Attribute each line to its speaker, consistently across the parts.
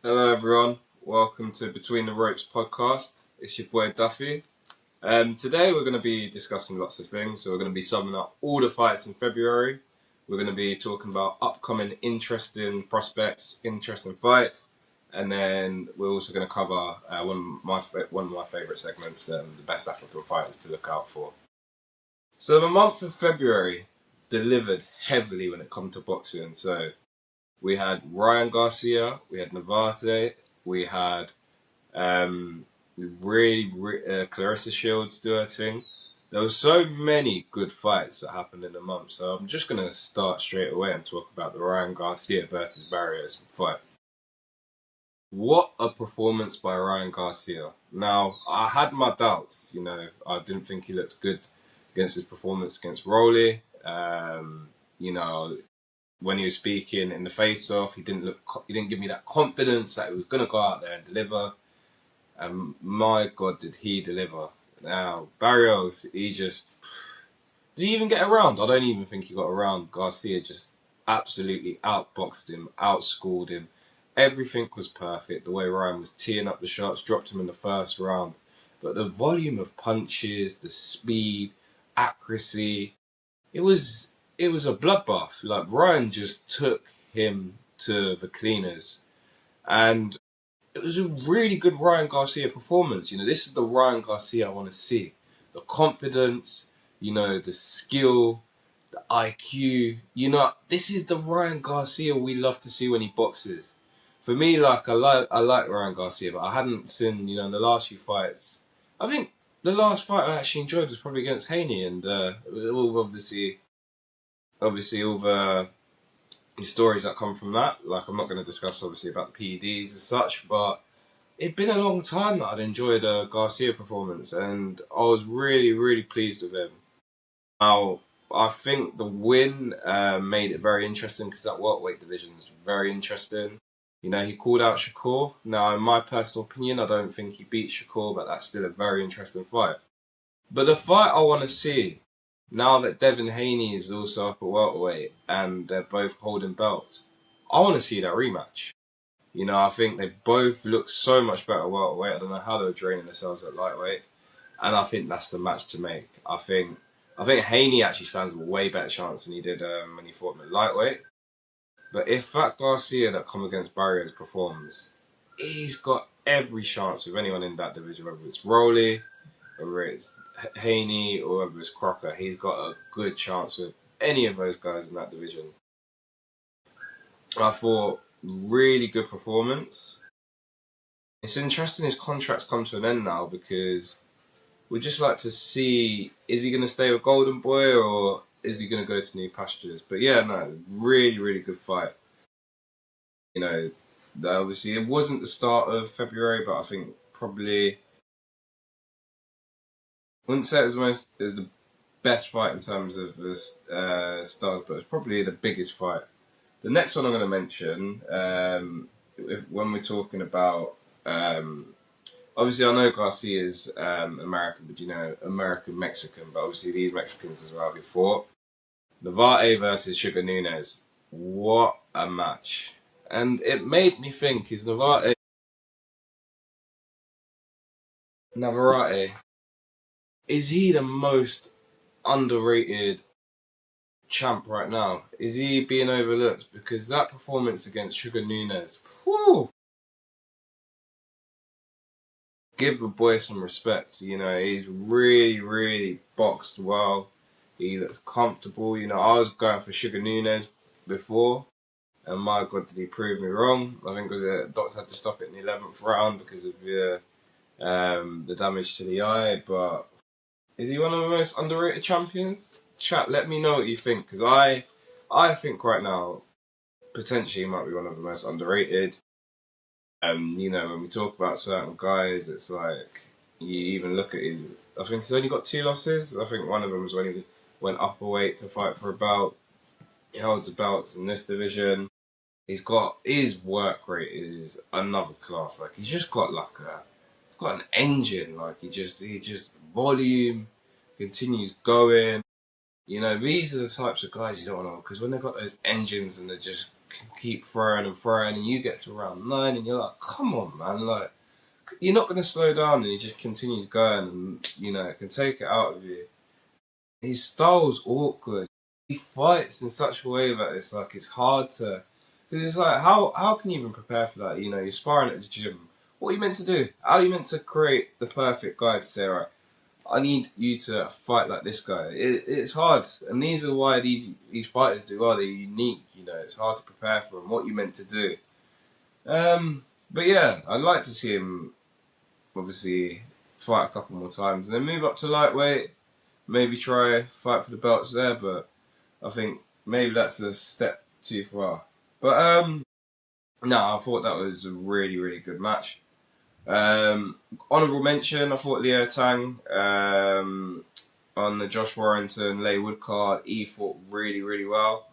Speaker 1: Hello everyone, welcome to Between the Ropes podcast. It's your boy Duffy. Today we're going to be discussing lots of things. So we're going to be summing up all the fights in February. We're going to be talking about upcoming interesting prospects, interesting fights. And then we're also going to cover one of my favourite segments, the best African fighters to look out for. So the month of February delivered heavily when it comes to boxing. So we had Ryan Garcia, we had Navarrete, we had Claressa Shields do her thing. There were so many good fights that happened in the month, so I'm just going to start straight away and talk about the Ryan Garcia versus Barrios fight. What a performance by Ryan Garcia. Now, I had my doubts, I didn't think he looked good against his performance against Rolly. When he was speaking in the face-off, he didn't give me that confidence that he was going to go out there and deliver. And my God, did he deliver. Now, Barrios, did he even get around? I don't even think he got around. Garcia just absolutely outboxed him, outscored him. Everything was perfect. The way Ryan was teeing up the shots, dropped him in the first round. But the volume of punches, the speed, accuracy, it was a bloodbath. Like, Ryan just took him to the cleaners. And it was a really good Ryan Garcia performance. This is the Ryan Garcia I want to see. The confidence, the skill, the IQ. This is the Ryan Garcia we love to see when he boxes. For me, I like Ryan Garcia, but I hadn't seen, in the last few fights. I think the last fight I actually enjoyed was probably against Haney, and obviously all the stories that come from that. Like, I'm not going to discuss obviously about the PEDs as such, but it'd been a long time that I'd enjoyed a Garcia performance, and I was really, really pleased with him. Now, I think the win made it very interesting because that welterweight division is very interesting. He called out Shakur. Now, in my personal opinion, I don't think he beat Shakur, but that's still a very interesting fight. But the fight I want to see, now that Devin Haney is also up at welterweight and they're both holding belts, I want to see that rematch. I think they both look so much better at welterweight. I don't know how they were draining themselves at lightweight, and I think that's the match to make. I think Haney actually stands a way better chance than he did when he fought him at lightweight. But if that Garcia that come against Barrios performs, he's got every chance with anyone in that division, whether it's Rolly, whether it's Haney, or whether it's Crocker. He's got a good chance with any of those guys in that division. I thought, really good performance. It's interesting his contract's come to an end now, because we'd just like to see, is he going to stay with Golden Boy or is he going to go to new pastures? But yeah, no, really, really good fight. Obviously it wasn't the start of February, but I think probably, I wouldn't say it was the best fight in terms of the stars, but it's probably the biggest fight. The next one I'm going to mention, when we're talking about, obviously I know Garcia is American, but American-Mexican, but obviously these Mexicans as well before. Navarrete versus Sugar Nunez. What a match. And it made me think, is Navarrete, is he the most underrated champ right now? Is he being overlooked? Because that performance against Sugar Nunez, whew, give the boy some respect. He's really, really boxed well. He looks comfortable. I was going for Sugar Nunez before, and my God, did he prove me wrong. I think the doctor had to stop it in the 11th round because of the damage to the eye. But is he one of the most underrated champions? Chat, let me know what you think, because I think right now, potentially he might be one of the most underrated. When we talk about certain guys, it's like, you even look at I think he's only got 2 losses. I think one of them was when he went up a weight to fight for a belt. He holds a belt in this division. His work rate is another class. Like, he's just got an engine. Like, he just volume, continues going. These are the types of guys you don't want to, because when they've got those engines and they're just can keep throwing and throwing, and you get to round 9, and you're like, come on, man, like, you're not going to slow down, and he just continues going, and, you know, it can take it out of you. His style's awkward. He fights in such a way that it's like, it's hard to, because it's like, how can you even prepare for that? You know, you're sparring at the gym. What are you meant to do? How are you meant to create the perfect guy to say, right, I need you to fight like this guy? It's hard, and these are why these fighters do well. They're unique, you know. It's hard to prepare for them. What you meant to do. But yeah, I'd like to see him obviously fight a couple more times, and then move up to lightweight. Maybe try fight for the belts there, but I think maybe that's a step too far. But no, I thought that was a really, really good match. Honourable mention, I thought Leo Tang on the Josh Warrington Leigh Wood card, he fought really, really well.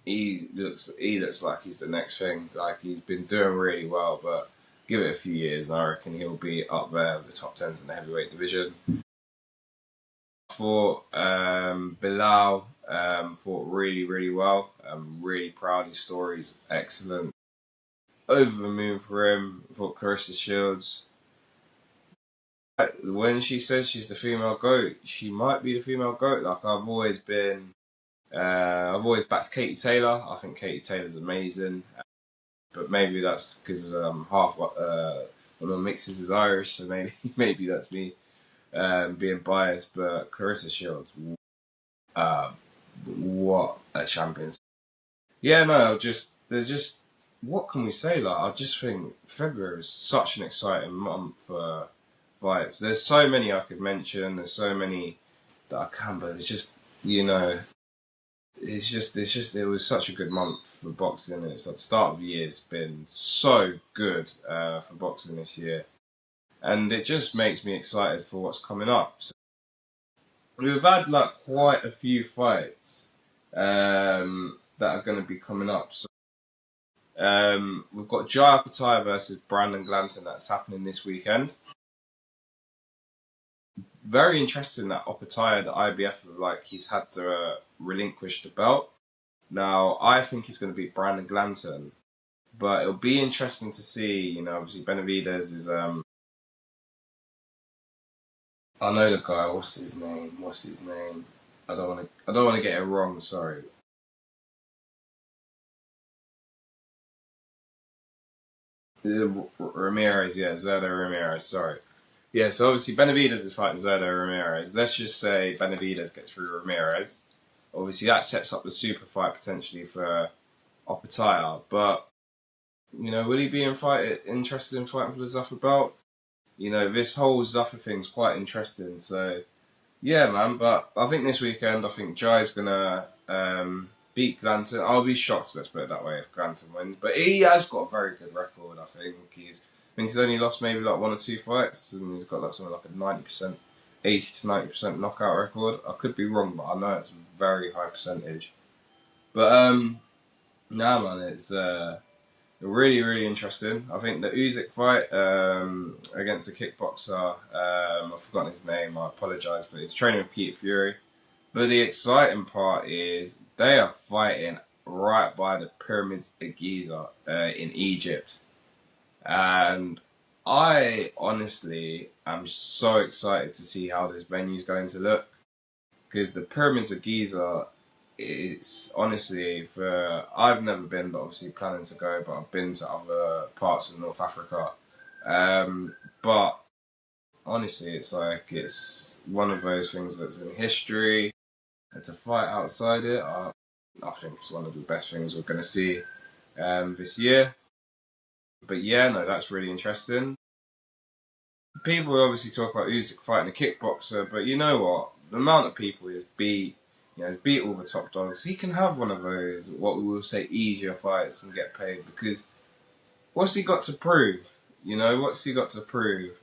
Speaker 1: He looks like he's the next thing. Like, he's been doing really well, but give it a few years and I reckon he'll be up there with the top 10s in the heavyweight division. I thought Bilal fought really, really well. I'm really proud. His story's excellent. Over the moon for him. I thought Claressa Shields, when she says she's the female GOAT, she might be the female GOAT. Like, I've always backed Katie Taylor. I think Katie Taylor's amazing. But maybe that's because half one of my mixes is Irish, so maybe that's me being biased. But Claressa Shields, what a champion! Yeah, no, there's just what can we say? Like, I just think February is such an exciting month for fights. There's so many I could mention. There's so many that I can, but it's just, you know. It was such a good month for boxing. It's at the start of the year. It's been so good for boxing this year, and it just makes me excited for what's coming up. So we've had like quite a few fights that are going to be coming up. So we've got Jai Opetaia versus Brandon Glanton that's happening this weekend. Very interesting that Opetaia, the IBF, like, he's had to relinquish the belt. Now, I think he's going to beat Brandon Glanton, but it'll be interesting to see. You know, obviously Benavidez is I know the guy. What's his name? I don't want to get it wrong. Sorry. Ramirez, yeah, Zerdo Ramirez. Sorry. Yeah, so obviously Benavidez is fighting Zerdo Ramirez. Let's just say Benavidez gets through Ramirez. Obviously that sets up the super fight potentially for Opetaia. But, you know, will he be interested in fighting for the Zuffer belt? You know, this whole Zuffer thing's quite interesting. So, yeah, man. But I think this weekend, I think Jai's going to beat Glanton. I'll be shocked, let's put it that way, if Glanton wins. But he has got a very good record, I think. He's only lost maybe like 1 or 2 fights, and he's got like something like a 90%, 80 to 90% knockout record. I could be wrong, but I know it's a very high percentage. But nah, man, it's really, really interesting. I think the Usyk fight against a kickboxer, I've forgotten his name. I apologise, but he's training with Peter Fury. But the exciting part is they are fighting right by the pyramids of Giza in Egypt. And I honestly am so excited to see how this venue is going to look, because the pyramids of Giza, it's honestly, I've never been, but obviously planning to go, but I've been to other parts of North Africa. But honestly, it's one of those things that's in history, and to fight outside it, I think it's one of the best things we're going to see this year. But yeah, no, that's really interesting. People obviously talk about Usyk fighting a kickboxer, but you know what? The amount of people he's beat all the top dogs. He can have one of those, what we will say, easier fights and get paid, because what's he got to prove? You know, what's he got to prove?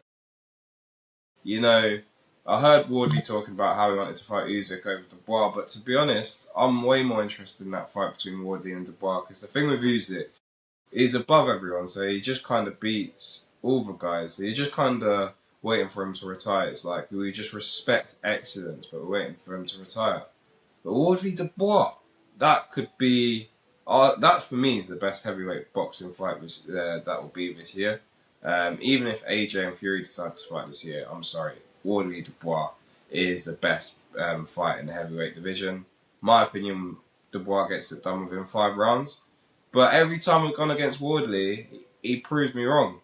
Speaker 1: You know, I heard Wardley talking about how he wanted to fight Usyk over Dubois, but to be honest, I'm way more interested in that fight between Wardley and Dubois, because the thing with Usyk, he's above everyone, so he just kind of beats all the guys. So you're just kind of waiting for him to retire. It's like, we just respect excellence, but we're waiting for him to retire. But Wardley Dubois, that could be That for me is the best heavyweight boxing fight that will be this year. Even if AJ and Fury decide to fight this year, I'm sorry, Wardley Dubois is the best fight in the heavyweight division. My opinion, Dubois gets it done within 5 rounds. But every time we've gone against Wardley, he proves me wrong.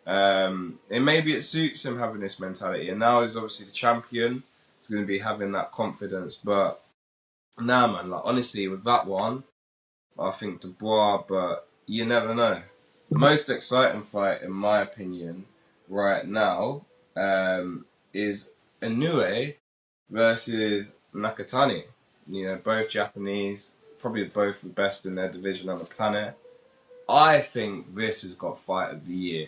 Speaker 1: And maybe it suits him having this mentality. And now he's obviously the champion. He's going to be having that confidence. But nah, man, like honestly, with that one, I think Dubois. But you never know. The most exciting fight, in my opinion, right now, is Inoue versus Nakatani. Both Japanese, probably both the best in their division on the planet. I think this has got fight of the year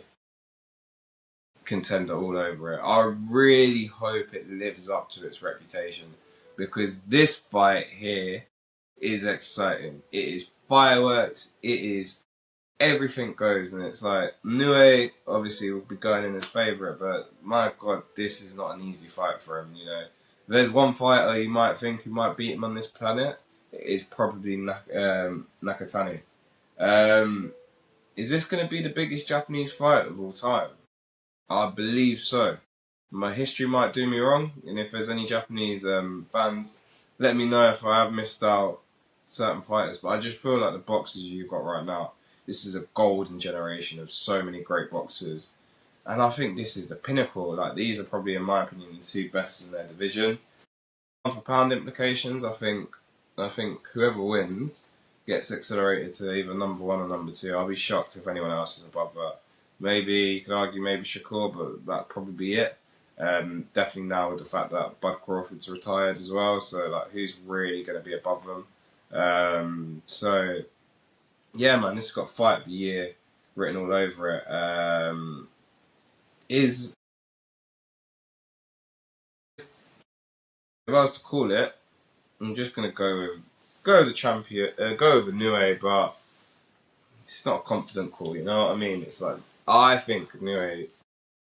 Speaker 1: contender all over it. I really hope it lives up to its reputation because this fight here is exciting. It is fireworks. It is everything goes, and it's like Inoue obviously will be going in his favourite, but my God, this is not an easy fight for him. If there's one fighter you might think who might beat him on this planet, it is probably Nakatani. Is this going to be the biggest Japanese fight of all time? I believe so. My history might do me wrong, and if there's any Japanese fans, let me know if I have missed out certain fighters. But I just feel like the boxers you've got right now, this is a golden generation of so many great boxers. And I think this is the pinnacle. Like, these are probably, in my opinion, the two best in their division. For pound implications, I think whoever wins gets accelerated to either number one or number two. I'll be shocked if anyone else is above that. Maybe you could argue maybe Shakur, but that'd probably be it. Definitely now with the fact that Bud Crawford's retired as well, so like who's really going to be above them? So yeah, man, this has got fight of the year written all over it. If I was to call it, I'm just going to go with the champion, go with Inoue, but it's not a confident call. You know what I mean? It's like I think Inoue.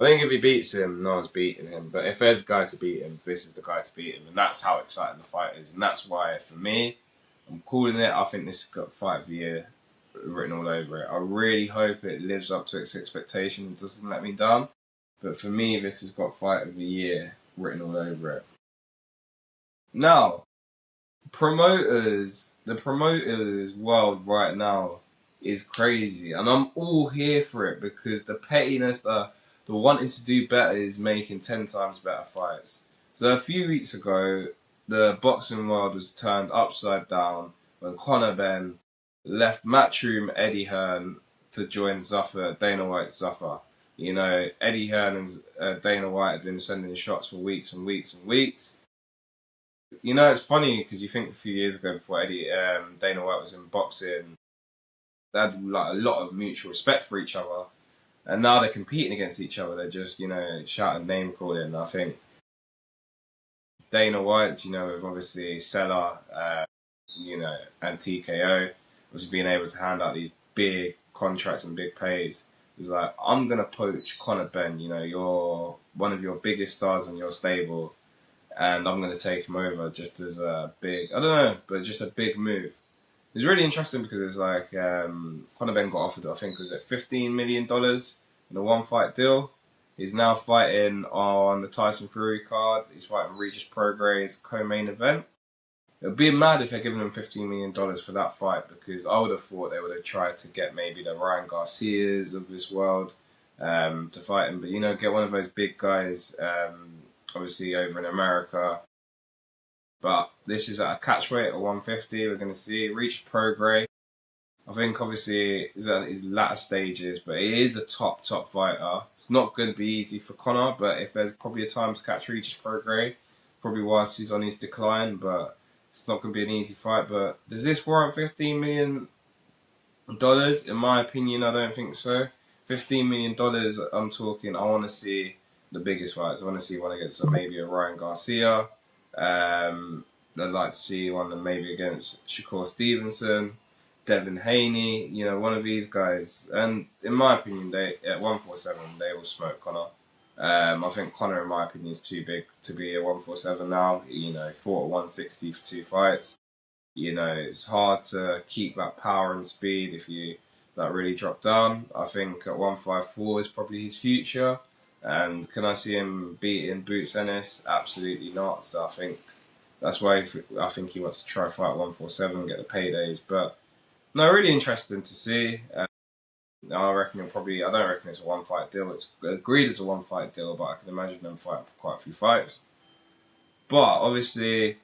Speaker 1: I think if he beats him, no one's beating him. But if there's a guy to beat him, this is the guy to beat him. And that's how exciting the fight is. And that's why, for me, I'm calling it. I think this has got fight of the year written all over it. I really hope it lives up to its expectations and doesn't let me down. But for me, this has got fight of the year written all over it. Now, the promoters world right now is crazy. And I'm all here for it because the pettiness, the wanting to do better is making 10 times better fights. So a few weeks ago, the boxing world was turned upside down when Conor Benn left Matchroom Eddie Hearn to join Zuffa, Dana White's Zuffa. Eddie Hearn and Dana White had been sending shots for weeks and weeks and weeks. It's funny because you think a few years ago before Dana White was in boxing, they had like a lot of mutual respect for each other. And now they're competing against each other. They're just, shouting name calling. I think Dana White, with obviously Seller, and TKO, was being able to hand out these big contracts and big pays. He's like, I'm going to poach Conor Benn, you're one of your biggest stars in your stable, and I'm going to take him over just as a big, I don't know, but just a big move. It's really interesting because it's like Conor Benn got offered, I think, was it $15 million in a one-fight deal. He's now fighting on the Tyson Fury card. He's fighting Regis Prograis co-main event. It would be mad if they're giving him $15 million for that fight because I would have thought they would have tried to get maybe the Ryan Garcias of this world to fight him. But, get one of those big guys, obviously over in America. But this is at a catch weight at 150. We're going to see Regis Prograis. I think obviously he's at his latter stages, but he is a top fighter. It's not going to be easy for Conor, but if there's probably a time to catch Regis Prograis, probably whilst he's on his decline, but it's not going to be an easy fight. But does this warrant $15 million? In my opinion, I don't think so. $15 million, I'm talking, I want to see the biggest fights. I want to see one against maybe a Ryan Garcia. I'd like to see one maybe against Shakur Stevenson, Devin Haney, one of these guys. And in my opinion, they at 147, they will smoke Conor. I think Conor, in my opinion, is too big to be a 147 now. He fought at 160 for 2 fights. You know, it's hard to keep that power and speed if you that really drop down. I think at 154 is probably his future. And can I see him beating Boots Ennis? Absolutely not. So I think that's why I think he wants to try fight 147, get the paydays. But no, really interesting to see. I reckon he'll probably. I don't reckon it's a one fight deal. It's agreed as a one fight deal, but I can imagine them fighting for quite a few fights. But obviously,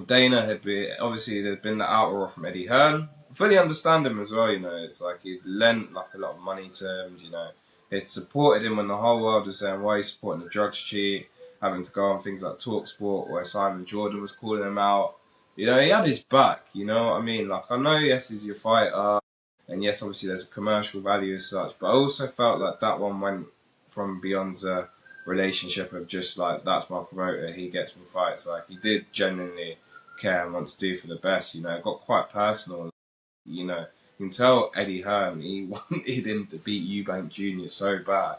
Speaker 1: Dana had been obviously there'd been the outroar from Eddie Hearn. I fully understand him as well. You know, it's like he'd lent like a lot of money to him. You know, he'd supported him when the whole world was saying why he's supporting the drugs cheat, having to go on things like Talksport where Simon Jordan was calling him out. You know, he had his back. You know what I mean? Like I know, yes, he's your fighter, and yes, obviously there's a commercial value as such. But I also felt like that one went from beyond the relationship of just like that's my promoter, he gets me fights. Like he did genuinely care and want to do for the best. You know, it got quite personal. You know, you can tell Eddie Hearn, he wanted him to beat Eubank Jr. so bad.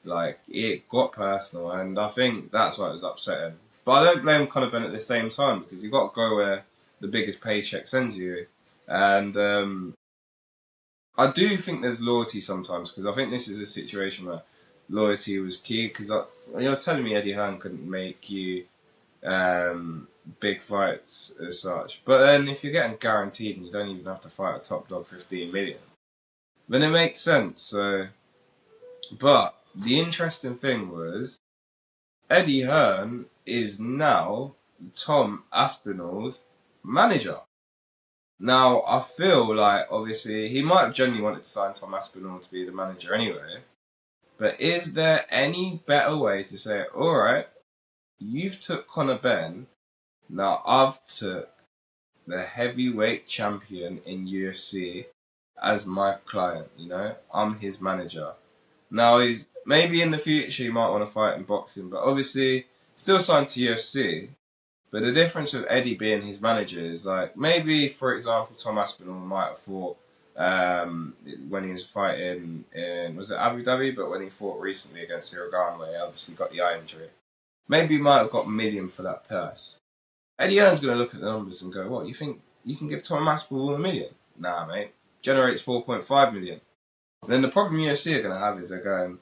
Speaker 1: Like, it got personal, and I think that's why it was upsetting. But I don't blame Conor Bennett at the same time, because you've got to go where the biggest paycheck sends you. And I do think there's loyalty sometimes, because I think this is a situation where loyalty was key, because you're telling me Eddie Hearn couldn't make you big fights as such. But then if you're getting guaranteed and you don't even have to fight a top dog 15 million, then it makes sense. So, but the interesting thing was Eddie Hearn is now Tom Aspinall's manager. Now, I feel like obviously he might have genuinely wanted to sign Tom Aspinall to be the manager anyway. But is there any better way to say, all right, you've took Conor Benn, now I've took the heavyweight champion in UFC as my client, you know? I'm his manager. Now he's maybe in the future he might want to fight in boxing, but obviously still signed to UFC. But the difference with Eddie being his manager is like maybe, for example, Tom Aspinall might have fought when he was fighting in was it Abu Dhabi, but when he fought recently against Cyril Gane, where he obviously got the eye injury, maybe he might have got a million for that purse. Eddie Hearn's going to look at the numbers and go, "What, you think you can give Tom Aspinall a million? Nah, mate. Generates 4.5 million." Then the problem UFC are going to have is they're going,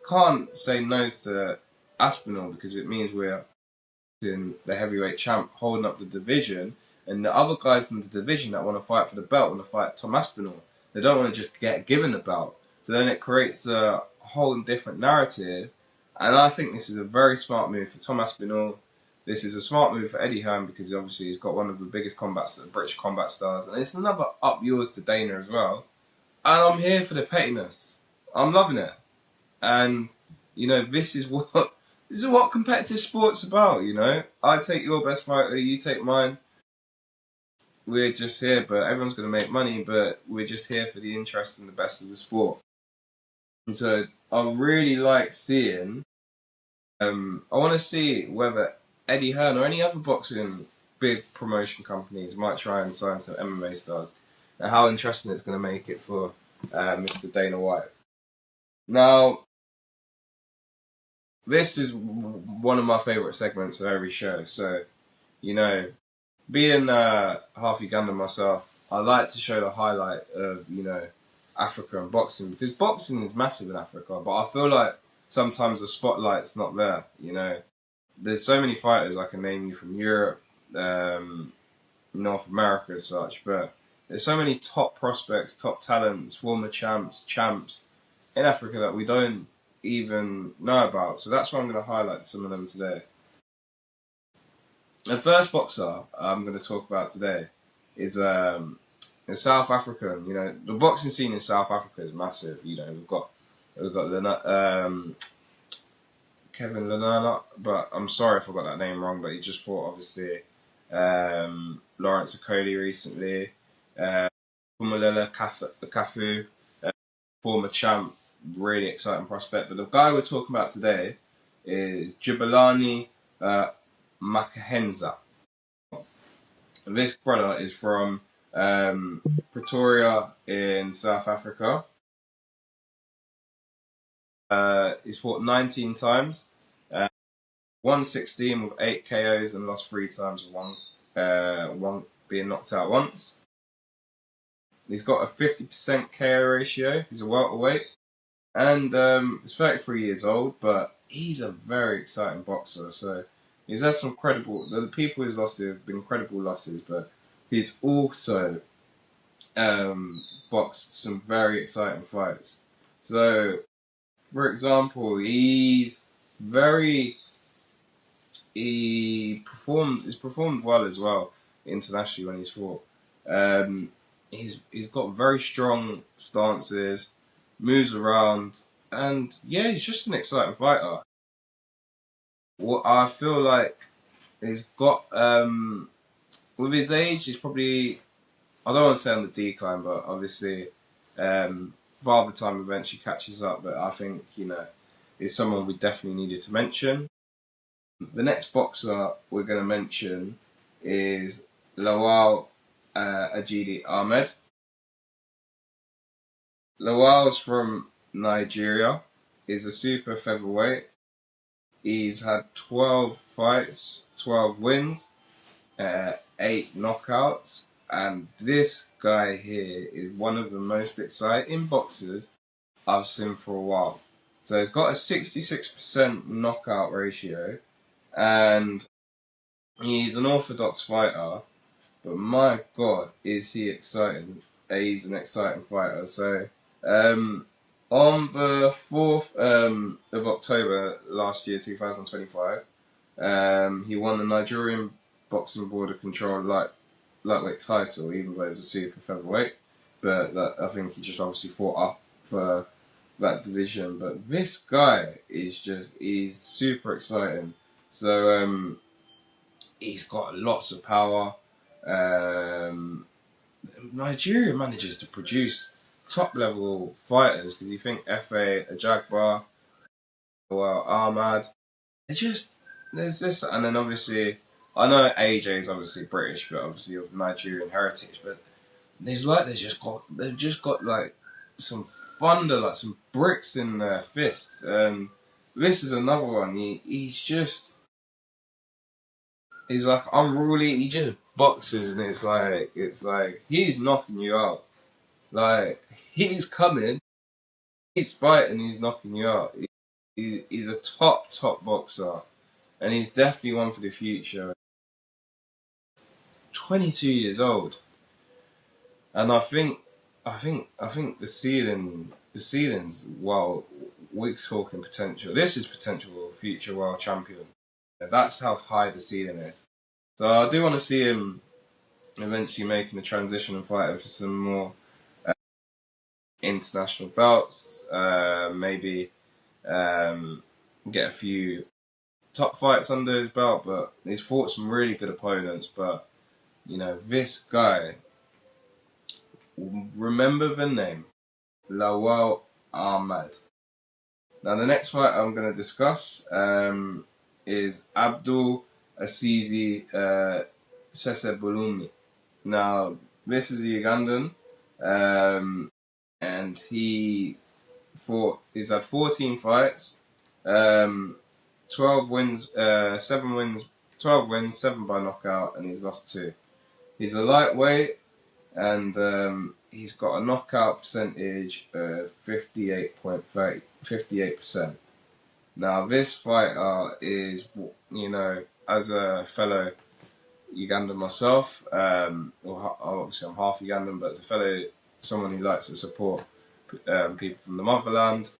Speaker 1: can't say no to Aspinall because it means we're in the heavyweight champ holding up the division, and the other guys in the division that want to fight for the belt want to fight Tom Aspinall. They don't want to just get given the belt. So then it creates a whole different narrative, and I think this is a very smart move for Tom Aspinall. This is a smart move for Eddie Hearn because obviously he's got one of the biggest British combat stars, and it's another up yours to Dana as well. And I'm here for the pettiness. I'm loving it. And, you know, this is what competitive sport's about, you know. I take your best fighter, you take mine. We're just here, but everyone's going to make money, but we're just here for the interest and the best of the sport. And so I really like seeing, I want to see whether Eddie Hearn or any other boxing big promotion companies might try and sign some MMA stars. And how interesting it's going to make it for Mr. Dana White. Now, this is one of my favourite segments of every show. So, you know, being half Ugandan myself, I like to show the highlight of, you know, Africa and boxing. Because boxing is massive in Africa, but I feel like sometimes the spotlight's not there, you know. There's so many fighters I can name you from Europe, North America as such, but there's so many top prospects, top talents, former champs in Africa that we don't even know about. So that's why I'm going to highlight some of them today. The first boxer I'm going to talk about today is a South African. You know, the boxing scene in South Africa is massive. You know, we've got Kevin Lanana, but I'm sorry if I got that name wrong. But he just fought obviously Lawrence Okoli recently. Fumalela Kafu, former champ, really exciting prospect. But the guy we're talking about today is Jabulani Makahenza. This brother is from Pretoria in South Africa. He's fought 19 times, won 16 with 8 KOs and lost 3 times with one being knocked out once. He's got a 50% KO ratio. He's a welterweight. And he's 33 years old, but he's a very exciting boxer. So he's had some credible... The people he's lost to have been credible losses, but he's also boxed some very exciting fights. So, for example, he's performed well as well internationally when he's fought. He's got very strong stances, moves around, and yeah, he's just an exciting fighter. What I feel like he's got with his age, he's probably, I don't want to say on the decline, but obviously Father Time eventually catches up. But I think is someone we definitely needed to mention. The next boxer we're going to mention is Lawal Ajidi Ahmed. Lawal's from Nigeria. He's a super featherweight. He's had 12 fights, 12 wins, 8 knockouts, and this guy here is one of the most exciting boxers I've seen for a while. So he's got a 66% knockout ratio, and he's an orthodox fighter, but my God, is he exciting. He's an exciting fighter. So, on the 4th of October last year, 2025, he won the Nigerian Boxing Board of Control lightweight title, even though it's a super featherweight. But I think he just obviously fought up for that division. But this guy he's super exciting. So, he's got lots of power. Nigeria manages to produce top level fighters, because you think F.A. Ajagba, well, Ahmad, there's this, and then obviously I know AJ is obviously British, but obviously of Nigerian heritage. But they've just got like some thunder, like some bricks in their fists. This is another one. He's like unruly. He just boxes, and it's like he's knocking you out. Like he's coming, he's fighting, he's knocking you out. He's a top boxer, and he's definitely one for the future. 22 years old, and I think the ceiling's, well, we're talking potential. This is potential future world champion. That's how high the ceiling is. So I do want to see him eventually making the transition and fighting for some more international belts. Maybe get a few top fights under his belt. But he's fought some really good opponents. But this guy, remember the name, Lawal Ahmed. Now the next fight I'm going to discuss is Abdul Azizi Sesebulumi. Now this is a Ugandan, and he's had 14 fights, 12 wins, 7 wins, 12 wins, 7 by knockout, and he's lost 2. He's a lightweight, and he's got a knockout percentage of 58%. Now this fighter is, as a fellow Ugandan myself, obviously I'm half Ugandan, but as a fellow, someone who likes to support people from the motherland,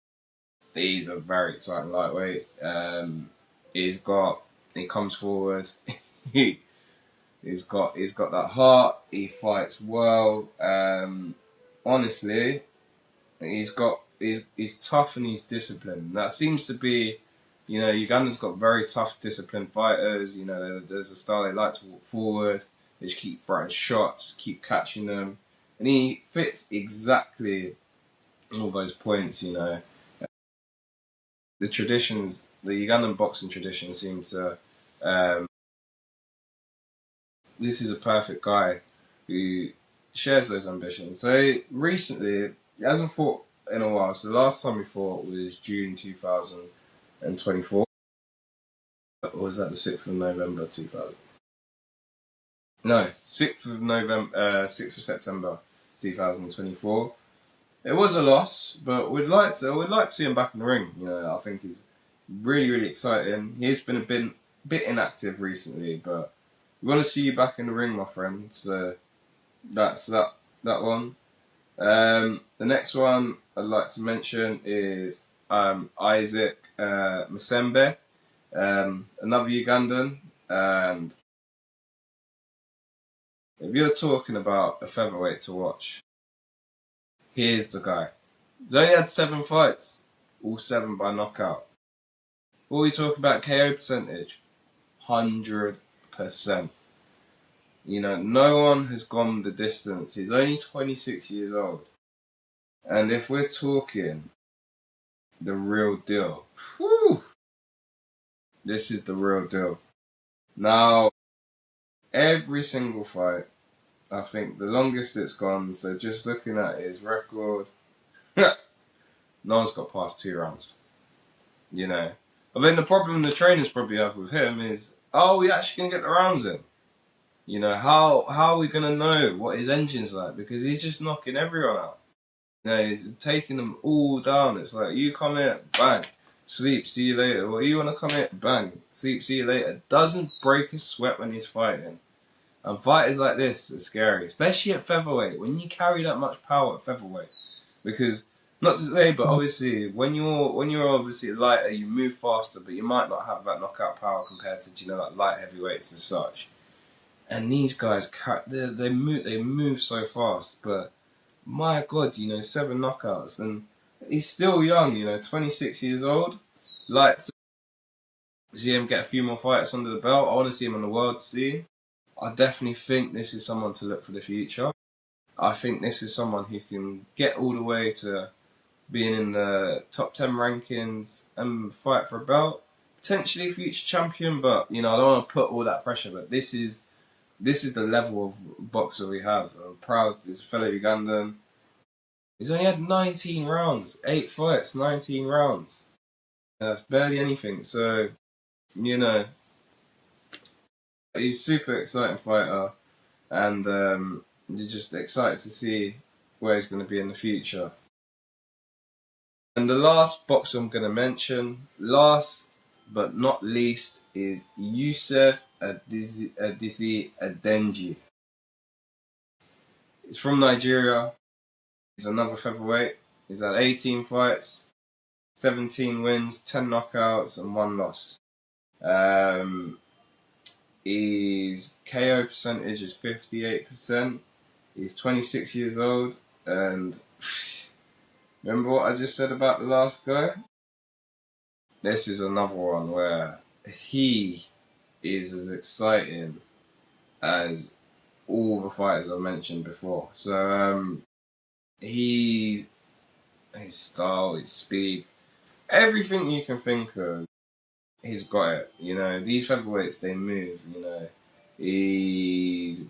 Speaker 1: he's a very exciting lightweight. He comes forward. He's got that heart. He fights well. Honestly, he's tough and he's disciplined. That seems to be, Uganda's got very tough, disciplined fighters. There's a style they like to walk forward. They just keep throwing shots, keep catching them, and he fits exactly all those points. The traditions, the Ugandan boxing tradition, seem to. This is a perfect guy who shares those ambitions. So recently, he hasn't fought in a while. So the last time he fought was June 2024. Or was that the 6th of November 2000? No, 6th of November, 6th of September, 2024. It was a loss, but we'd like to see him back in the ring. You know, I think he's really exciting. He's been a bit inactive recently, but we want to see you back in the ring, my friend. So that's that one. The next one I'd like to mention is Isaac Masembe, another Ugandan. And if you're talking about a featherweight to watch, here's the guy. He's only had 7 fights, all 7 by knockout. What are we talking about KO percentage? 100%. You know, no one has gone the distance. He's only 26 years old. And if we're talking the real deal, whew, this is the real deal. Now, every single fight, I think the longest it's gone, so just looking at his record, no one's got past 2 rounds. You know. I think the problem the trainers probably have with him is, are we actually going to get the rounds in? You know, how are we going to know what his engine's like? Because he's just knocking everyone out. You know, he's taking them all down. It's like, you come here, bang, sleep, see you later. Or you want to come here, bang, sleep, see you later. Doesn't break a sweat when he's fighting. And fighters like this are scary, especially at featherweight, when you carry that much power at featherweight. Because, not to say, but obviously, when you're obviously lighter, you move faster, but you might not have that knockout power compared to, you know, like light heavyweights and such. And these guys, they move so fast, but my God, you know, 7 knockouts, and he's still young, you know, 26 years old. Like to see him get a few more fights under the belt. I want to see him on the world scene. I definitely think this is someone to look for the future. I think this is someone who can get all the way to being in the top 10 rankings and fight for a belt. Potentially future champion, but, you know, I don't want to put all that pressure, but this is the level of boxer we have. I'm proud, this fellow Ugandan. He's only had 19 rounds, 8 fights, 19 rounds. That's barely anything. So, you know, he's a super exciting fighter, and you're just excited to see where he's going to be in the future. And the last boxer I'm going to mention, last but not least, is Youssef Adisi Adenji. He's from Nigeria. He's another featherweight. He's had 18 fights, 17 wins, 10 knockouts, and 1 loss. His KO percentage is 58%. He's 26 years old, and remember what I just said about the last guy? This is another one where he is as exciting as all the fighters I mentioned before. So his style, his speed, everything you can think of, he's got it. You know, these featherweights, they move. You know, he's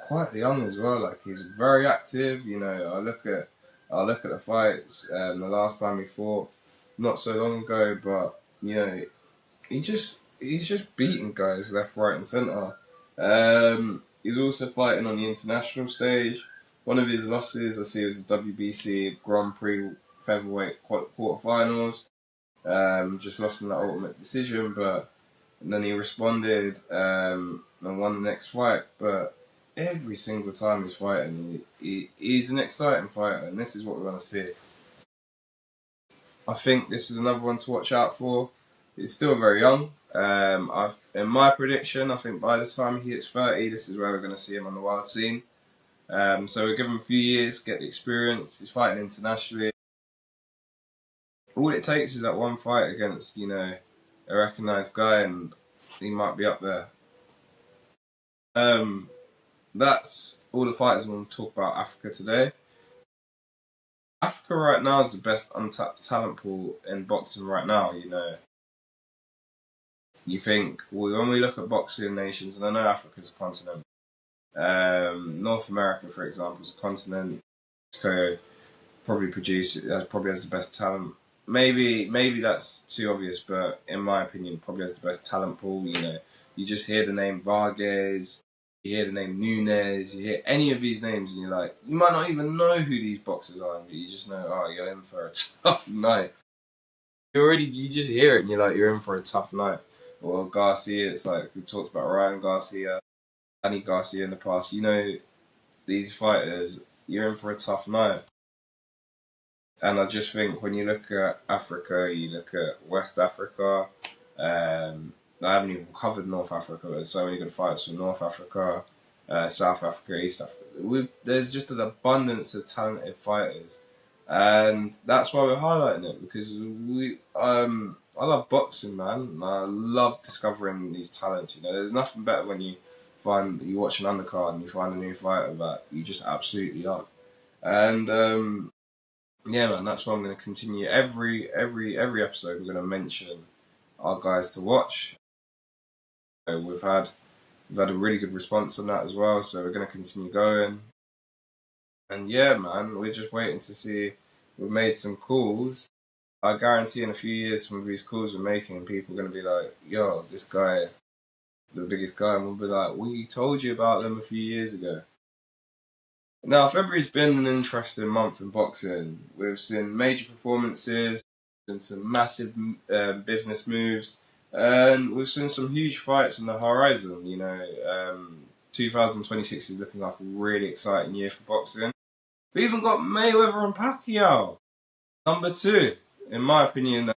Speaker 1: quite young as well. Like, he's very active. You know, I look at the fights. The last time he fought, not so long ago, but you know, he's just beating guys left, right, and centre. He's also fighting on the international stage. One of his losses, I see, was the WBC Grand Prix featherweight quarterfinals. Just lost in that ultimate decision, and then he responded and won the next fight. But every single time he's fighting, he's an exciting fighter, and this is what we want to see. I think this is another one to watch out for. He's still very young. In my prediction, I think by the time he hits 30, this is where we're going to see him on the world scene. So we'll give him a few years, get the experience. He's fighting internationally. All it takes is that one fight against, you know, a recognised guy, and he might be up there. That's all the fighters I'm going to talk about Africa today. Africa right now is the best untapped talent pool in boxing right now, you know. You think, well, when we look at boxing nations, and I know Africa's a continent, North America, for example, is a continent. Mexico probably has the best talent. Maybe that's too obvious, but in my opinion, probably has the best talent pool. You know, you just hear the name Vargas, you hear the name Nunes, you hear any of these names, and you're like, you might not even know who these boxers are, but you just know, oh, you're in for a tough night. You just hear it, and you're like, you're in for a tough night. Or Garcia, it's like we talked about Ryan Garcia, Danny Garcia in the past. You know, these fighters, you're in for a tough night. And I just think when you look at Africa, you look at West Africa. I haven't even covered North Africa. There's so many good fights from North Africa, South Africa, East Africa. There's just an abundance of talented fighters, and that's why we're highlighting it, because I love boxing, man. And I love discovering these talents. You know, there's nothing better when you watch an undercard and you find a new fighter that you just absolutely love. And yeah, man, that's why I'm going to continue every episode. We're going to mention our guys to watch. We've had a really good response on that as well, so we're going to continue going. And yeah, man, we're just waiting to see. We've made some calls. I guarantee in a few years, some of these calls we're making, people are going to be like, yo, this guy, the biggest guy, and we'll be like, we told you about them a few years ago. Now, February's been an interesting month in boxing. We've seen major performances, and some massive business moves, and we've seen some huge fights on the horizon. You know, 2026 is looking like a really exciting year for boxing. We even got Mayweather and Pacquiao, number 2, in my opinion.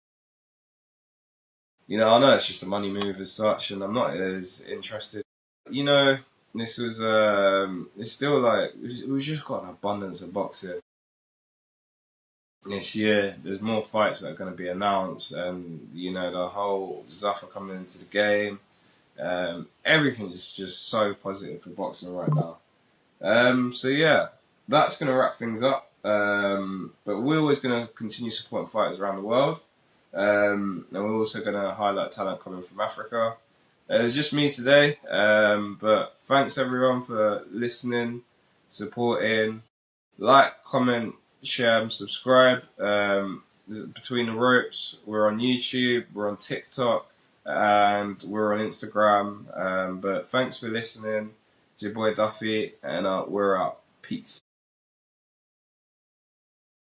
Speaker 1: You know, I know it's just a money move as such, and I'm not as interested. You know, this was it's still like we've just got an abundance of boxing this year. There's more fights that are going to be announced, and you know, the whole Zuffa coming into the game. Everything is just so positive for boxing right now. So yeah, that's going to wrap things up. But we're always going to continue supporting fighters around the world. And we're also going to highlight talent coming from Africa. It's just me today, but thanks everyone for listening, supporting, like, comment, share, and subscribe. Between the Ropes, we're on YouTube, we're on TikTok, and we're on Instagram. But thanks for listening. It's your boy Duffy, and we're out. Peace.